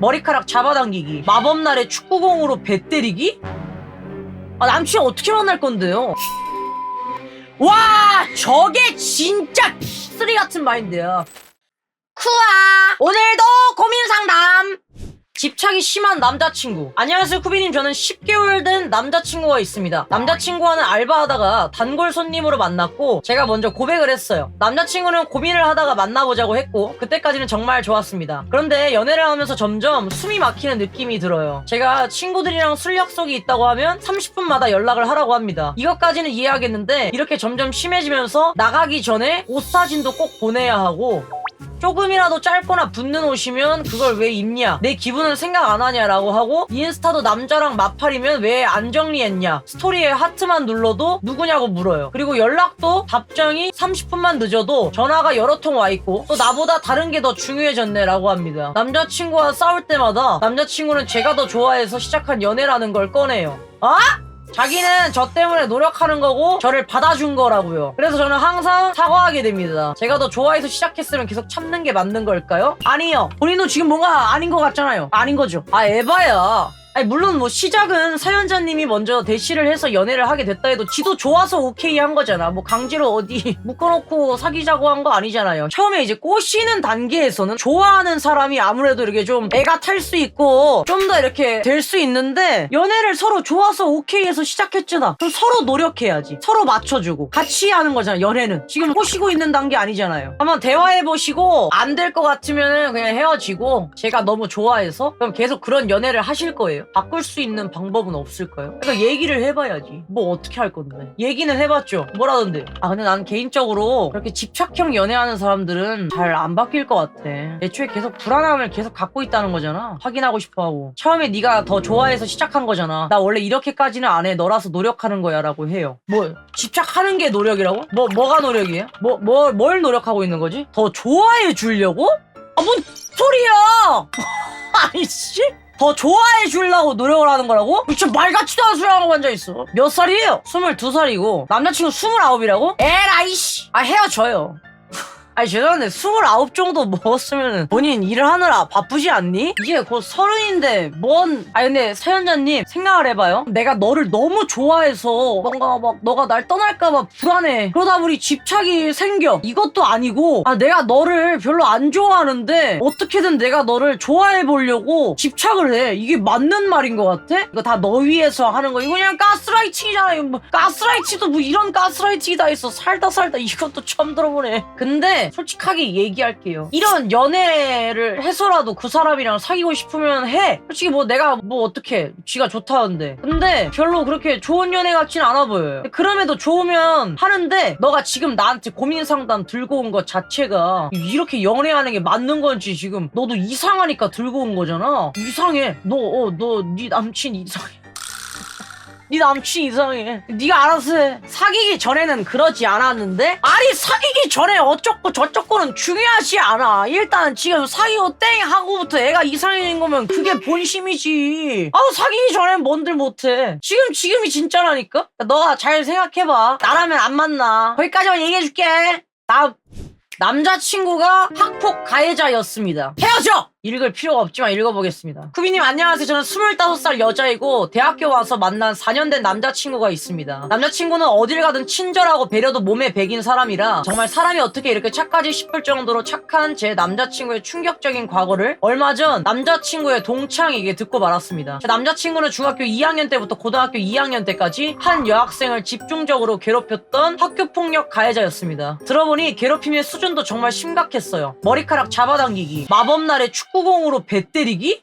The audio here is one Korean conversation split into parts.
머리카락 잡아당기기, 마법날에 축구공으로 배 때리기? 아, 남친 어떻게 만날 건데요? 와, 저게 진짜 쓰리 같은 마인드야. 쿠아, 오늘도 고민 상담. 집착이 심한 남자친구. 안녕하세요, 쿠비님. 저는 10개월 된 남자친구가 있습니다. 남자친구와는 알바하다가 단골 손님으로 만났고 제가 먼저 고백을 했어요. 남자친구는 고민을 하다가 만나보자고 했고 그때까지는 정말 좋았습니다. 그런데 연애를 하면서 점점 숨이 막히는 느낌이 들어요. 제가 친구들이랑 술 약속이 있다고 하면 30분마다 연락을 하라고 합니다. 이것까지는 이해하겠는데 이렇게 점점 심해지면서 나가기 전에 옷 사진도 꼭 보내야 하고, 조금이라도 짧거나 붙는 옷이면 그걸 왜 입냐, 내 기분은 생각 안 하냐라고 하고, 인스타도 남자랑 마팔이면 왜 안 정리했냐, 스토리에 하트만 눌러도 누구냐고 물어요. 그리고 연락도 답장이 30분만 늦어도 전화가 여러 통 와있고 또 나보다 다른 게 더 중요해졌네 라고 합니다. 남자친구와 싸울 때마다 남자친구는 제가 더 좋아해서 시작한 연애라는 걸 꺼내요. 아? 자기는 저 때문에 노력하는 거고 저를 받아준 거라고요. 그래서 저는 항상 사과하게 됩니다. 제가 더 좋아해서 시작했으면 계속 참는 게 맞는 걸까요? 아니요. 본인도 지금 뭔가 아닌 것 같잖아요. 아닌 거죠. 아, 에바야. 아니, 물론 뭐 시작은 사연자님이 먼저 대시를 해서 연애를 하게 됐다 해도 지도 좋아서 오케이 한 거잖아. 뭐 강제로 어디 묶어놓고 사귀자고 한 거 아니잖아요. 처음에 이제 꼬시는 단계에서는 좋아하는 사람이 아무래도 이렇게 좀 애가 탈 수 있고 좀 더 이렇게 될 수 있는데, 연애를 서로 좋아서 오케이 해서 시작했잖아. 그럼 서로 노력해야지. 서로 맞춰주고 같이 하는 거잖아. 연애는 지금 꼬시고 있는 단계 아니잖아요. 한번 대화해보시고 안 될 것 같으면은 그냥 헤어지고, 제가 너무 좋아해서 그럼 계속 그런 연애를 하실 거예요. 바꿀 수 있는 방법은 없을까요? 그러니까 얘기를 해봐야지. 뭐 어떻게 할 건데. 얘기는 해봤죠. 뭐라던데. 아, 근데 난 개인적으로 그렇게 집착형 연애하는 사람들은 잘 안 바뀔 것 같아. 애초에 계속 불안함을 계속 갖고 있다는 거잖아. 확인하고 싶어하고. 처음에 네가 더 좋아해서 시작한 거잖아. 나 원래 이렇게까지는 안 해. 너라서 노력하는 거야 라고 해요. 뭐 집착하는 게 노력이라고? 뭐가 노력이에요? 뭘 노력하고 있는 거지? 더 좋아해 주려고? 아, 뭔 소리야. 아이씨, 더 좋아해 주려고 노력을 하는 거라고? 진짜 말 같지도 않은 소리 하고 앉아있어. 몇 살이에요? 22살이고 남자친구 29이라고? 에라이씨. 아, 헤어져요. 아니, 죄송한데 29 정도 먹었으면 본인 일을 하느라 바쁘지 않니? 이게 곧 30인데 아니, 근데 사연자님 생각을 해봐요. 내가 너를 너무 좋아해서 뭔가 막 너가 날 떠날까봐 불안해, 그러다 보니 집착이 생겨. 이것도 아니고, 아, 내가 너를 별로 안 좋아하는데 어떻게든 내가 너를 좋아해 보려고 집착을 해. 이게 맞는 말인 것 같아? 이거 다 너 위해서 하는 거. 이거 그냥 가스라이팅이잖아. 이거 뭐 가스라이팅도 뭐 이런 가스라이팅이 다 있어. 살다 이것도 처음 들어보네. 근데 솔직하게 얘기할게요. 이런 연애를 해서라도 그 사람이랑 사귀고 싶으면 해. 솔직히 뭐 내가 뭐 어떻게 지가 좋다는데. 근데 별로 그렇게 좋은 연애 같진 않아 보여요. 그럼에도 좋으면 하는데, 너가 지금 나한테 고민 상담 들고 온 것 자체가 이렇게 연애하는 게 맞는 건지, 지금 너도 이상하니까 들고 온 거잖아. 이상해. 네 남친 이상해. 네 남친 이상해. 네가 알아서 해. 사귀기 전에는 그러지 않았는데? 아니, 사귀기 전에 어쩌고 저쩌고는 중요하지 않아. 일단 지금 사귀고 땡 하고부터 애가 이상해진 거면 그게 본심이지. 아, 사귀기 전엔 뭔들 못해. 지금이 진짜라니까? 너가 잘 생각해봐. 나라면 안 만나. 거기까지만 얘기해줄게. 남자친구가 학폭 가해자였습니다. 헤어져! 읽을 필요가 없지만 읽어보겠습니다. 쿠비님 안녕하세요. 저는 25살 여자이고 대학교 와서 만난 4년 된 남자친구가 있습니다. 남자친구는 어딜 가든 친절하고 배려도 몸에 배긴 사람이라 정말 사람이 어떻게 이렇게 착하지 싶을 정도로 착한 제 남자친구의 충격적인 과거를 얼마 전 남자친구의 동창에게 듣고 말았습니다. 제 남자친구는 중학교 2학년 때부터 고등학교 2학년 때까지 한 여학생을 집중적으로 괴롭혔던 학교폭력 가해자였습니다. 들어보니 괴롭힘의 수준도 정말 심각했어요. 머리카락 잡아당기기, 마법날에 축구공으로 배 때리기?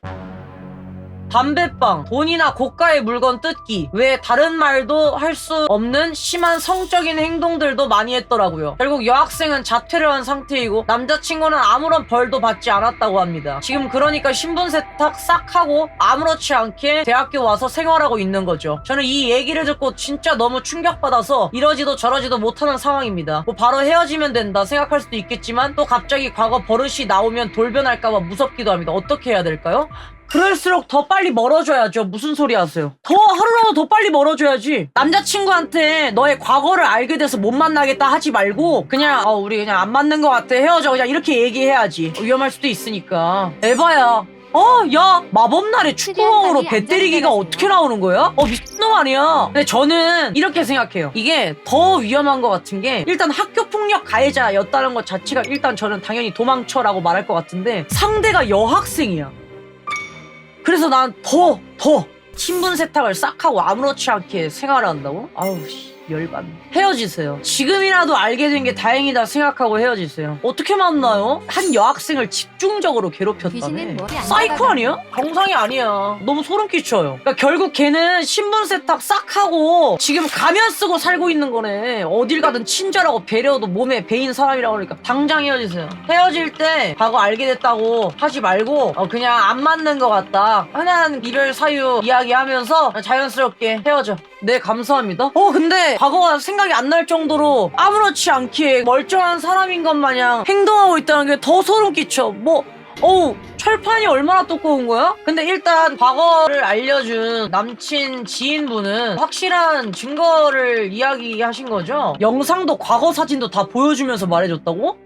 담배빵, 돈이나 고가의 물건 뜯기, 외 다른 말도 할 수 없는 심한 성적인 행동들도 많이 했더라고요. 결국 여학생은 자퇴를 한 상태이고 남자친구는 아무런 벌도 받지 않았다고 합니다. 지금 그러니까 신분 세탁 싹 하고 아무렇지 않게 대학교 와서 생활하고 있는 거죠. 저는 이 얘기를 듣고 진짜 너무 충격받아서 이러지도 저러지도 못하는 상황입니다. 뭐 바로 헤어지면 된다 생각할 수도 있겠지만 또 갑자기 과거 버릇이 나오면 돌변할까봐 무섭기도 합니다. 어떻게 해야 될까요? 그럴수록 더 빨리 멀어져야죠. 무슨 소리 하세요? 하루라도 더 빨리 멀어져야지. 남자친구한테 너의 과거를 알게 돼서 못 만나겠다 하지 말고 그냥 우리 그냥 안 맞는 것 같아 헤어져 그냥 이렇게 얘기해야지. 위험할 수도 있으니까. 에바야. 야 마법날에 축구공으로 배 때리기가 어떻게 나오는 거야? 미친놈 아니야. 근데 저는 이렇게 생각해요. 이게 더 위험한 것 같은 게 일단 학교폭력 가해자였다는 것 자체가 일단 저는 당연히 도망쳐라고 말할 것 같은데 상대가 여학생이야. 그래서 난 더 친분 세탁을 싹 하고 아무렇지 않게 생활을 한다고? 아우 씨 열받네. 헤어지세요. 지금이라도 알게 된 게 다행이다 생각하고 헤어지세요. 어떻게 만나요? 한 여학생을 집중적으로 괴롭혔다네. 사이코 아니야? 정상이 아니야. 너무 소름 끼쳐요. 그러니까 결국 걔는 신분 세탁 싹 하고 지금 가면 쓰고 살고 있는 거네. 어딜 가든 친절하고 배려도 몸에 배인 사람이라고 그러니까 당장 헤어지세요. 헤어질 때 과거 알게 됐다고 하지 말고 그냥 안 맞는 것 같다. 흔한 이별 사유 이야기하면서 자연스럽게 헤어져. 네 감사합니다. 근데 과거가 생각이 안 날 정도로 아무렇지 않게 멀쩡한 사람인 것 마냥 행동하고 있다는 게 더 소름 끼쳐. 철판이 얼마나 두꺼운 거야? 근데 일단 과거를 알려준 남친 지인분은 확실한 증거를 이야기하신 거죠? 영상도 과거 사진도 다 보여주면서 말해줬다고?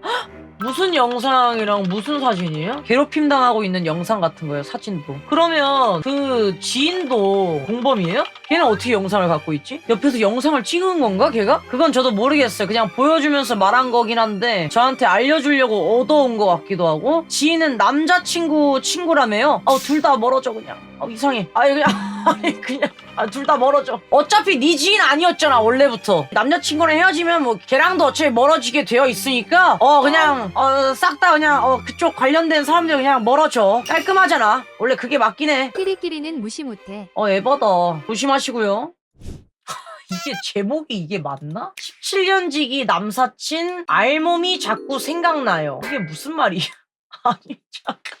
무슨 영상이랑 무슨 사진이에요? 괴롭힘 당하고 있는 영상 같은 거예요, 사진도. 그러면 그 지인도 공범이에요? 걔는 어떻게 영상을 갖고 있지? 옆에서 영상을 찍은 건가, 걔가? 그건 저도 모르겠어요. 그냥 보여주면서 말한 거긴 한데 저한테 알려주려고 얻어온 것 같기도 하고. 지인은 남자친구 친구라며요? 둘 다 멀어져 그냥. 이상해. 둘 다 멀어져. 어차피 네 지인 아니었잖아 원래부터. 남자친구랑 헤어지면 뭐 걔랑도 어차피 멀어지게 되어 있으니까 그냥 싹 다 그냥 그쪽 관련된 사람들 그냥 멀어져. 깔끔하잖아. 원래 그게 맞긴 해. 끼리끼리는 무시 못해. 에버다. 조심하시고요. 이게 제목이 이게 맞나? 17년지기 남사친 알몸이 자꾸 생각나요. 이게 무슨 말이야? 아니 잠깐.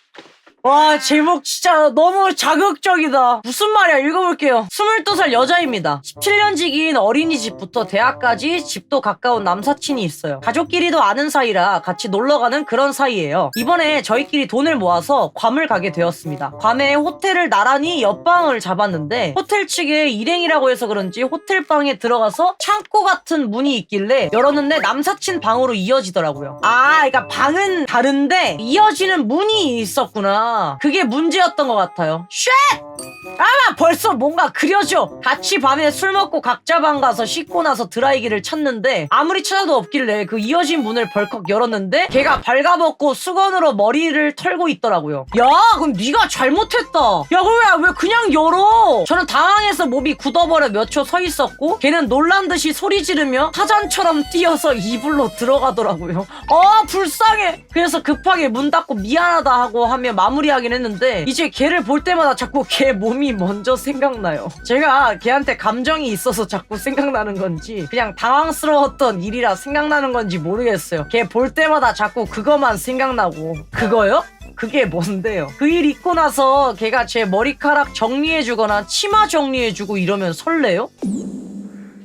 와 제목 진짜 너무 자극적이다. 무슨 말이야 읽어볼게요. 22살 여자입니다. 17년지기인 어린이집부터 대학까지 집도 가까운 남사친이 있어요. 가족끼리도 아는 사이라 같이 놀러가는 그런 사이예요. 이번에 저희끼리 돈을 모아서 괌을 가게 되었습니다. 괌에 호텔을 나란히 옆방을 잡았는데 호텔 측에 일행이라고 해서 그런지 호텔방에 들어가서 창고 같은 문이 있길래 열었는데 남사친 방으로 이어지더라고요. 그러니까 방은 다른데 이어지는 문이 있었구나. 그게 문제였던 것 같아요. 쉣! 벌써 뭔가 그려져. 같이 밤에 술 먹고 각자 방 가서 씻고 나서 드라이기를 찾는데 아무리 찾아도 없길래 그 이어진 문을 벌컥 열었는데 걔가 발가벗고 수건으로 머리를 털고 있더라고요. 야 그럼 네가 잘못했다. 야 그럼 왜 그냥 열어? 저는 당황해서 몸이 굳어버려 몇 초 서 있었고 걔는 놀란 듯이 소리 지르며 타잔처럼 뛰어서 이불로 들어가더라고요. 불쌍해. 그래서 급하게 문 닫고 미안하다 하고 하며 마무리하긴 했는데 이제 걔를 볼 때마다 자꾸 걔 몸이 먼저 생각나요. 제가 걔한테 감정이 있어서 자꾸 생각나는 건지 그냥 당황스러웠던 일이라 생각나는 건지 모르겠어요. 걔 볼 때마다 자꾸 그거만 생각나고. 그거요? 그게 뭔데요? 그 일 있고 나서 걔가 제 머리카락 정리해주거나 치마 정리해주고 이러면 설레요?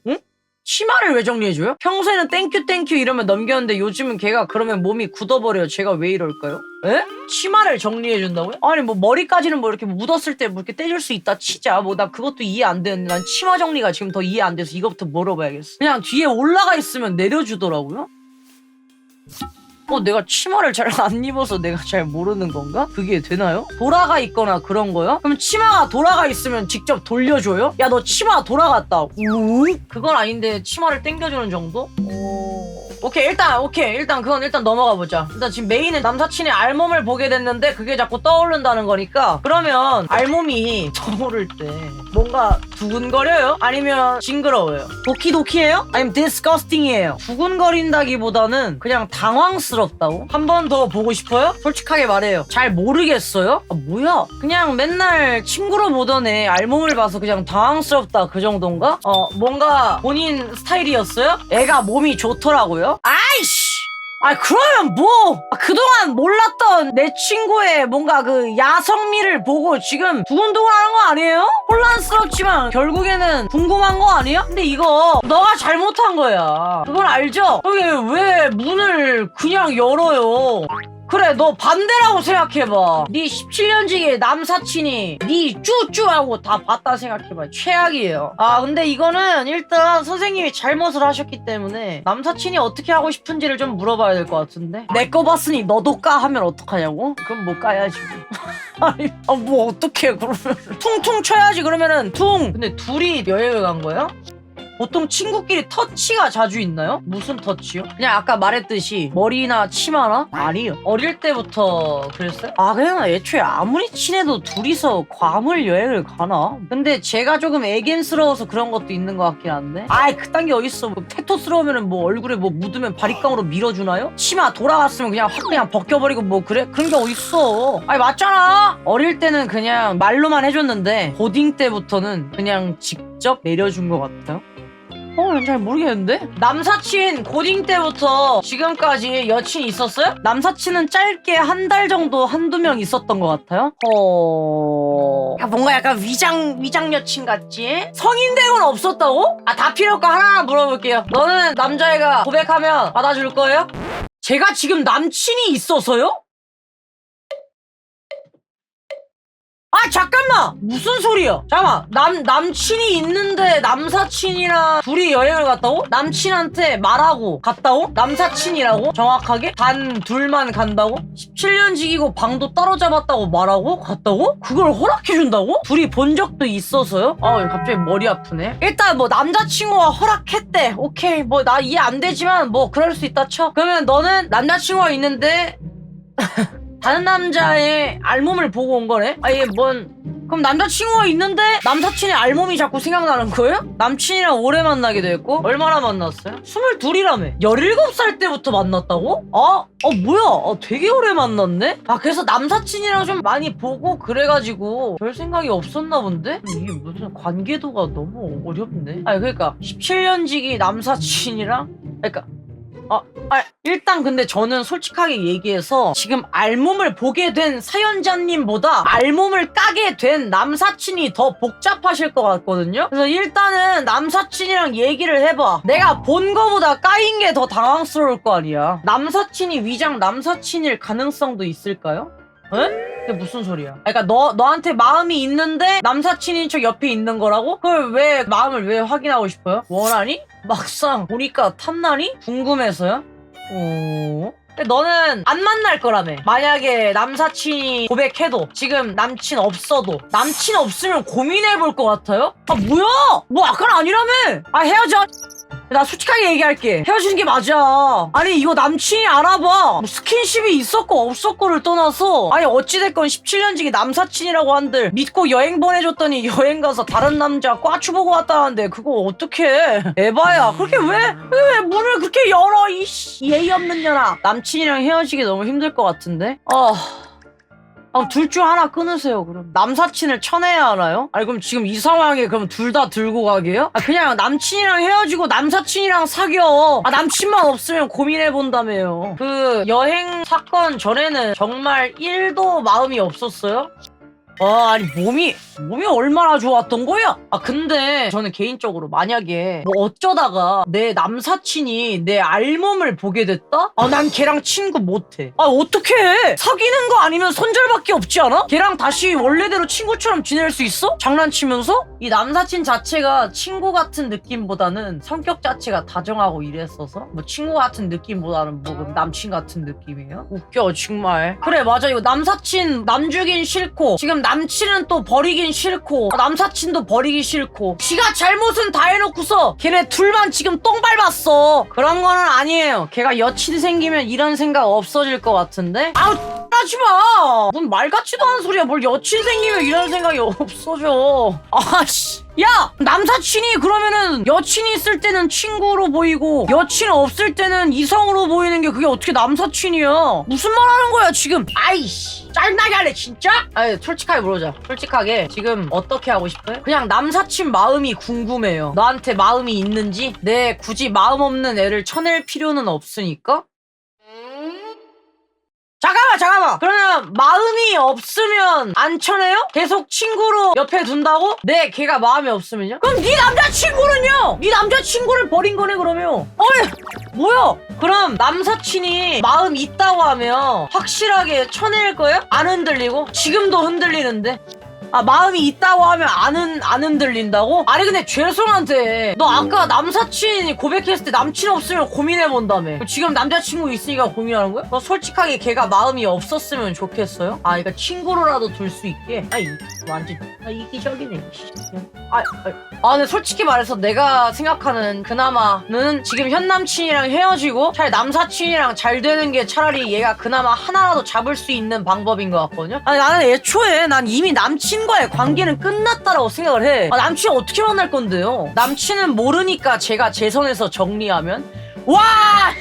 응? 치마를 왜 정리해줘요? 평소에는 땡큐 이러면 넘겼는데 요즘은 걔가 그러면 몸이 굳어버려요. 제가 왜 이럴까요? 에? 치마를 정리해준다고요? 아니 뭐 머리까지는 뭐 이렇게 묻었을 때 뭐 이렇게 떼줄 수 있다 치자. 나 그것도 이해 안 되는데 난 치마 정리가 지금 더 이해 안 돼서 이거부터 물어봐야겠어. 그냥 뒤에 올라가 있으면 내려주더라고요? 내가 치마를 잘 안 입어서 내가 잘 모르는 건가? 그게 되나요? 돌아가 있거나 그런 거요? 그럼 치마가 돌아가 있으면 직접 돌려줘요? 야 너 치마 돌아갔다. 그건 아닌데 치마를 당겨주는 정도? 오케이 일단 그건 일단 넘어가 보자. 일단 지금 메인은 남사친의 알몸을 보게 됐는데 그게 자꾸 떠오른다는 거니까 그러면 알몸이 떠오를 때 뭔가 두근거려요? 아니면 징그러워요? 도키도키해요? 아니면 disgusting이에요? 두근거린다기보다는 그냥 당황스럽다고? 한 번 더 보고 싶어요? 솔직하게 말해요. 잘 모르겠어요? 뭐야? 그냥 맨날 친구로 보던 애 알몸을 봐서 그냥 당황스럽다 그 정도인가? 뭔가 본인 스타일이었어요? 애가 몸이 좋더라고요? 아이씨! 그러면 뭐 그동안 몰랐던 내 친구의 뭔가 그 야성미를 보고 지금 두근두근하는 거 아니에요? 혼란스럽지만 결국에는 궁금한 거 아니야? 근데 이거 너가 잘못한 거야. 그건 알죠? 여기 왜 문을 그냥 열어요? 그래 너 반대라고 생각해봐. 네 17년지기 남사친이 네 쭈쭈하고 다 봤다 생각해봐. 최악이에요. 아 근데 이거는 일단 선생님이 잘못을 하셨기 때문에 남사친이 어떻게 하고 싶은지를 좀 물어봐야 될 것 같은데. 내 거 봤으니 너도 까 하면 어떡하냐고? 그럼 뭐 까야지. 아니 뭐 어떡해 그러면. 퉁퉁 쳐야지 그러면은 퉁. 근데 둘이 여행을 간 거예요? 보통 친구끼리 터치가 자주 있나요? 무슨 터치요? 그냥 아까 말했듯이 머리나 치마나? 아니요. 어릴 때부터 그랬어요? 아 그냥 애초에 아무리 친해도 둘이서 괌을 여행을 가나? 근데 제가 조금 애견스러워서 그런 것도 있는 것 같긴 한데. 아이 그딴 게 어딨어. 뭐 테토스러우면 뭐 얼굴에 뭐 묻으면 바리깡으로 밀어주나요? 치마 돌아갔으면 그냥 확 그냥 벗겨버리고 뭐 그래? 그런 게 어딨어. 아니 맞잖아. 어릴 때는 그냥 말로만 해줬는데 고딩 때부터는 그냥 직접 내려준 것 같아요. 잘 모르겠는데? 남사친 고딩 때부터 지금까지 여친 있었어요? 남사친은 짧게 한 달 정도 한두 명 있었던 것 같아요. 뭔가 약간 위장 여친 같지? 성인 되고는 없었다고? 아, 다 필요 없고 하나하나 물어볼게요. 너는 남자애가 고백하면 받아줄 거예요? 제가 지금 남친이 있어서요? 아 잠깐만 무슨 소리야. 잠깐만 남친이 있는데 남사친이랑 둘이 여행을 갔다고? 남친한테 말하고 갔다고? 남사친이라고? 정확하게? 단 둘만 간다고? 17년지기고 방도 따로 잡았다고 말하고 갔다고? 그걸 허락해준다고? 둘이 본 적도 있어서요? 아 갑자기 머리 아프네. 일단 뭐 남자친구가 허락했대. 오케이 뭐 나 이해 안 되지만 뭐 그럴 수 있다 쳐. 그러면 너는 남자친구가 있는데 다른 남자의 알몸을 보고 온 거네? 아예 그럼 남자친구가 있는데 남사친의 알몸이 자꾸 생각나는 거예요? 남친이랑 오래 만나게 됐고 얼마나 만났어요? 22이라며 17살 때부터 만났다고? 뭐야 되게 오래 만났네? 그래서 남사친이랑 좀 많이 보고 그래가지고 별 생각이 없었나 본데? 이게 무슨 관계도가 너무 어렵네. 그러니까 17년지기 남사친이랑 일단 근데 저는 솔직하게 얘기해서 지금 알몸을 보게 된 사연자님보다 알몸을 까게 된 남사친이 더 복잡하실 것 같거든요. 그래서 일단은 남사친이랑 얘기를 해봐. 내가 본 거보다 까인 게 더 당황스러울 거 아니야. 남사친이 위장 남사친일 가능성도 있을까요? 에? 그게 무슨 소리야? 그러니까 너한테 마음이 있는데 남사친인 척 옆에 있는 거라고? 그걸 마음을 왜 확인하고 싶어요? 원하니? 막상 보니까 탐나니? 궁금해서요? 근데 너는 안 만날 거라며. 만약에 남사친이 고백해도 지금 남친 없어도 남친 없으면 고민해볼 것 같아요? 뭐야? 뭐 아까는 아니라며. 헤어져. 나 솔직하게 얘기할게. 헤어지는 게 맞아. 아니 이거 남친이 알아봐. 뭐 스킨십이 있었고 없었고를 떠나서 어찌됐건 17년지기 남사친이라고 한들 믿고 여행 보내줬더니 여행 가서 다른 남자 꽈추 보고 왔다는데 그거 어떡해. 에바야. 그렇게 왜 문을 그렇게 열어 이 예의 없는 년아. 남친이랑 헤어지기 너무 힘들 것 같은데. 둘 중 하나 끊으세요. 그럼 남사친을 쳐내야 하나요? 그럼 지금 이 상황에 그럼 둘 다 들고 가게요? 그냥 남친이랑 헤어지고 남사친이랑 사겨. 남친만 없으면 고민해본다며요. 그 여행 사건 전에는 정말 1도 마음이 없었어요? 아니 몸이 얼마나 좋았던 거야? 근데 저는 개인적으로 만약에 뭐 어쩌다가 내 남사친이 내 알몸을 보게 됐다? 난 걔랑 친구 못해. 어떡해. 사귀는 거 아니면 손절밖에 없지 않아? 걔랑 다시 원래대로 친구처럼 지낼 수 있어? 장난치면서? 이 남사친 자체가 친구 같은 느낌보다는 성격 자체가 다정하고 이랬어서 뭐 친구 같은 느낌보다는 뭐 남친 같은 느낌이에요? 웃겨 정말. 그래 맞아. 이거 남사친 남주긴 싫고 지금 남친은 또 버리긴 싫고 남사친도 버리기 싫고 지가 잘못은 다 해놓고서 걔네 둘만 지금 똥 밟았어. 그런 거는 아니에요. 걔가 여친 생기면 이런 생각 없어질 것 같은데? 하지마. 뭔 말 같지도 않은 소리야. 뭘 여친 생기면 이런 생각이 없어져. 야 남사친이 그러면은 여친이 있을 때는 친구로 보이고 여친 없을 때는 이성으로 보이는 게 그게 어떻게 남사친이야. 무슨 말 하는 거야 지금. 짜증나게 할래 진짜? 솔직하게 물어보자. 솔직하게 지금 어떻게 하고 싶어요? 그냥 남사친 마음이 궁금해요. 너한테 마음이 있는지. 굳이 마음 없는 애를 쳐낼 필요는 없으니까. 잠깐만 자, 그러면 마음이 없으면 안 쳐내요? 계속 친구로 옆에 둔다고? 네, 걔가 마음이 없으면요? 그럼 네 남자친구는요? 네 남자친구를 버린 거네 그러면. 어이, 뭐야? 그럼 남사친이 마음 있다고 하면 확실하게 쳐낼 거예요? 안 흔들리고? 지금도 흔들리는데? 아, 마음이 있다고 하면 안 흔들린다고? 아니 근데 죄송한데 너 아까 남사친이 고백했을 때 남친 없으면 고민해본다며. 지금 남자친구 있으니까 고민하는 거야? 너 솔직하게 걔가 마음이 없었으면 좋겠어요? 아, 그러니까 친구로라도 둘 수 있게? 완전 이기적이네. 근데 솔직히 말해서 내가 생각하는 그나마는 지금 현 남친이랑 헤어지고 차라리 남사친이랑 잘 되는 게 차라리 얘가 그나마 하나라도 잡을 수 있는 방법인 것 같거든요. 아니 나는 애초에 난 이미 남친과의 관계는 끝났다라고 생각을 해. 남친 어떻게 만날 건데요? 남친은 모르니까 제가 제 선에서 정리하면 와,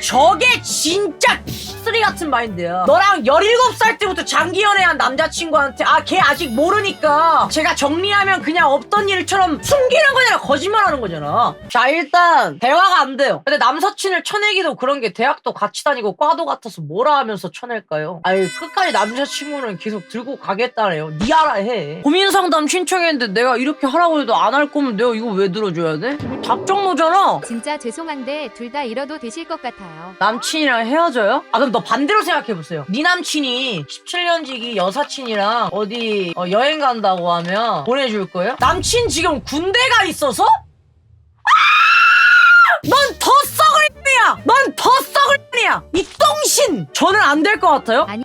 저게 진짜 쓰리 같은 마인드야. 너랑 17살 때부터 장기 연애한 남자친구한테 걔 아직 모르니까 제가 정리하면 그냥 없던 일처럼 숨기는 거잖아. 거짓말하는 거잖아. 자, 일단 대화가 안 돼요. 근데 남사친을 쳐내기도 그런 게 대학도 같이 다니고 과도 같아서 뭐라 하면서 쳐낼까요? 끝까지 남자친구는 계속 들고 가겠다네요. 니 알아 해. 고민 상담 신청했는데 내가 이렇게 하라고 해도 안 할 거면 내가 이거 왜 들어줘야 돼? 답정너잖아. 진짜 죄송한데 둘 다 잃어도 되실 것 같아요. 남친이랑 헤어져요? 그럼 너 반대로 생각해보세요. 네 남친이 17년지기 여사친이랑 어디 여행 간다고 하면 보내줄 거예요? 남친 지금 군대가 있어서? 넌 더 썩을 놈이야! 넌 더 썩을 놈이야! 이 똥신! 저는 안 될 것 같아요? 아니.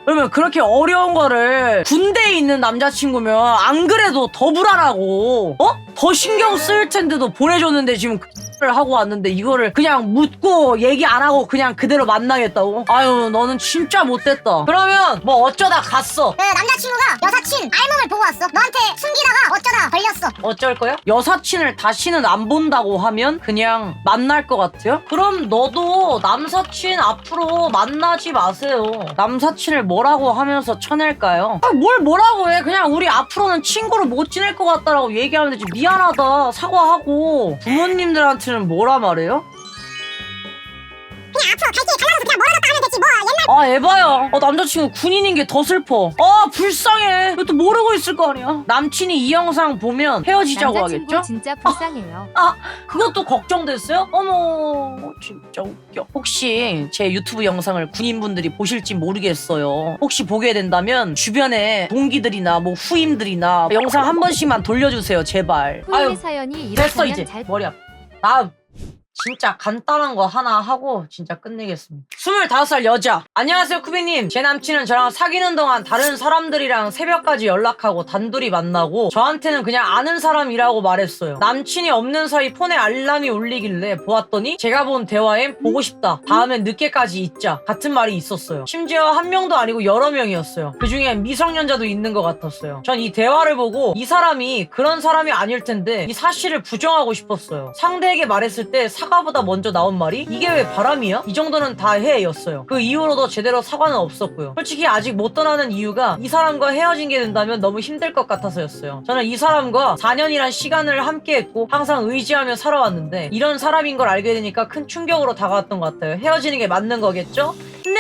그러면 그렇게 어려운 거를 군대에 있는 남자친구면 안 그래도 더 불안하고 더 신경 쓰일 텐데도 보내줬는데 지금 를 하고 왔는데 이거를 그냥 묻고 얘기 안 하고 그냥 그대로 만나겠다고? 아유, 너는 진짜 못됐다. 그러면 뭐 어쩌다 갔어. 그 남자친구가 여사친 알몸을 보고 왔어. 너한테 숨기다가 어쩌다 걸렸어. 어쩔 거야? 여사친을 다시는 안 본다고 하면 그냥 만날 것 같아요? 그럼 너도 남사친 앞으로 만나지 마세요. 남사친을 뭐라고 하면서 쳐낼까요? 뭘 뭐라고 해. 그냥 우리 앞으로는 친구로 못 지낼 것 같다라고 얘기하면 되지. 미안하다 사과하고. 부모님들한테는 뭐라 말해요? 그냥 앞으로 갈 길에 갈라면서 그냥 멀어졌다 하면 되지. 뭐 옛날 에바야. 남자친구 군인인 게 더 슬퍼. 불쌍해. 또 모르고 있을 거 아니야. 남친이 이 영상 보면 헤어지자고 남자친구 하겠죠? 진짜 불쌍해요. 그것도 걱정됐어요? 어머, 진짜 웃겨. 혹시 제 유튜브 영상을 군인분들이 보실지 모르겠어요. 혹시 보게 된다면 주변에 동기들이나 뭐 후임들이나 영상 한 번씩만 돌려주세요, 제발. 후임의 사연이 됐어 이렇다면 이제. 잘 머리 아파. 다음. 진짜 간단한 거 하나 하고 진짜 끝내겠습니다. 25살 여자. 안녕하세요 쿠비님. 제 남친은 저랑 사귀는 동안 다른 사람들이랑 새벽까지 연락하고 단둘이 만나고 저한테는 그냥 아는 사람이라고 말했어요. 남친이 없는 사이 폰에 알람이 울리길래 보았더니 제가 본 대화엔 보고 싶다, 다음엔 늦게까지 있자 같은 말이 있었어요. 심지어 한 명도 아니고 여러 명이었어요. 그중에 미성년자도 있는 것 같았어요. 전 이 대화를 보고 이 사람이 그런 사람이 아닐 텐데 이 사실을 부정하고 싶었어요. 상대에게 말했을 때 사과보다 먼저 나온 말이 이게 왜 바람이야? 이 정도는 다 해 였어요. 그 이후로도 제대로 사과는 없었고요. 솔직히 아직 못 떠나는 이유가 이 사람과 헤어진 게 된다면 너무 힘들 것 같아서였어요. 저는 이 사람과 4년이란 시간을 함께 했고 항상 의지하며 살아왔는데 이런 사람인 걸 알게 되니까 큰 충격으로 다가왔던 것 같아요. 헤어지는 게 맞는 거겠죠? 네!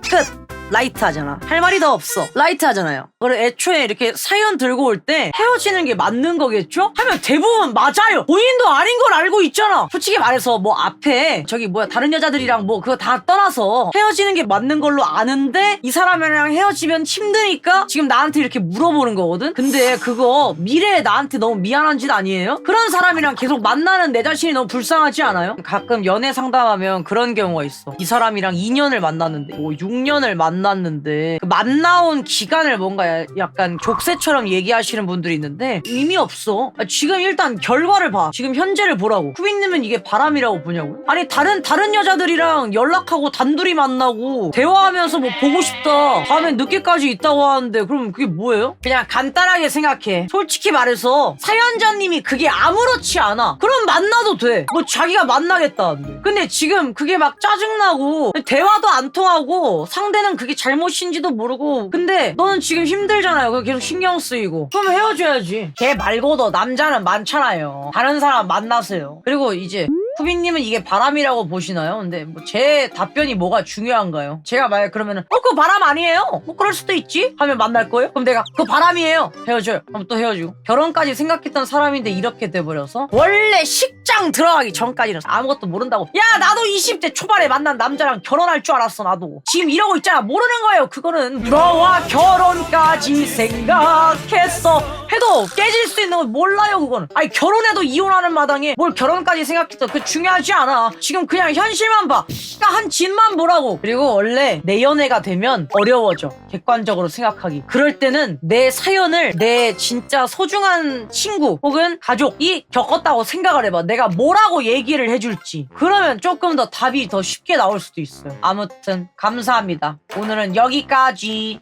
끝! 라이트하잖아. 할 말이 더 없어. 라이트하잖아요. 그래 애초에 이렇게 사연 들고 올 때 헤어지는 게 맞는 거겠죠? 하면 대부분 맞아요. 본인도 아닌 걸 알고 있잖아. 솔직히 말해서 뭐 앞에 다른 여자들이랑 뭐 그거 다 떠나서 헤어지는 게 맞는 걸로 아는데 이 사람이랑 헤어지면 힘드니까 지금 나한테 이렇게 물어보는 거거든? 근데 그거 미래에 나한테 너무 미안한 짓 아니에요? 그런 사람이랑 계속 만나는 내 자신이 너무 불쌍하지 않아요? 가끔 연애 상담하면 그런 경우가 있어. 이 사람이랑 2년을 만났는데 뭐 6년을 만났는데 그 만나온 기간을 뭔가 약간 족쇄처럼 얘기하시는 분들이 있는데 의미 없어. 지금 일단 결과를 봐. 지금 현재를 보라고. 쿠비님은 이게 바람이라고 보냐고요? 아니 다른 여자들이랑 연락하고 단둘이 만나고 대화하면서 뭐 보고 싶다, 다음에 늦게까지 있다고 하는데 그럼 그게 뭐예요? 그냥 간단하게 생각해. 솔직히 말해서 사연자님이 그게 아무렇지 않아. 그럼 만나도 돼. 뭐 자기가 만나겠다는데. 근데 지금 그게 막 짜증나고 대화도 안 통하고 상대는 그게 잘못인지도 모르고 근데 너는 지금 힘들잖아요. 그거 계속 신경 쓰이고. 그럼 헤어져야지. 걔 말고도 남자는 많잖아요. 다른 사람 만나세요. 그리고 이제 쿠비님은 이게 바람이라고 보시나요? 근데 뭐 제 답변이 뭐가 중요한가요? 제가 만약 그러면은 그거 바람 아니에요? 뭐 그럴 수도 있지? 하면 만날 거예요? 그럼 내가 그거 바람이에요. 헤어져요. 그럼 또 헤어지고. 결혼까지 생각했던 사람인데 이렇게 돼버려서 원래 식장 들어가기 전까지는 아무것도 모른다고. 야 나도 20대 초반에 만난 남자랑 결혼할 줄 알았어. 나도 지금 이러고 있잖아. 모르는 거예요. 그거는 너와 결혼까지 생각했어 해도 깨질 수 있는 건 몰라요. 그거는. 아니 결혼해도 이혼하는 마당에 뭘 결혼까지 생각했어. 그거 중요하지 않아. 지금 그냥 현실만 봐. 그러니까 한 짓만 보라고. 그리고 원래 내 연애가 되면 어려워져. 객관적으로 생각하기. 그럴 때는 내 사연을 내 진짜 소중한 친구 혹은 가족이 겪었다고 생각을 해봐. 내가 뭐라고 얘기를 해줄지. 그러면 조금 더 답이 더 쉽게 나올 수도 있어요. 아무튼 감사합니다. 오늘은 여기까지.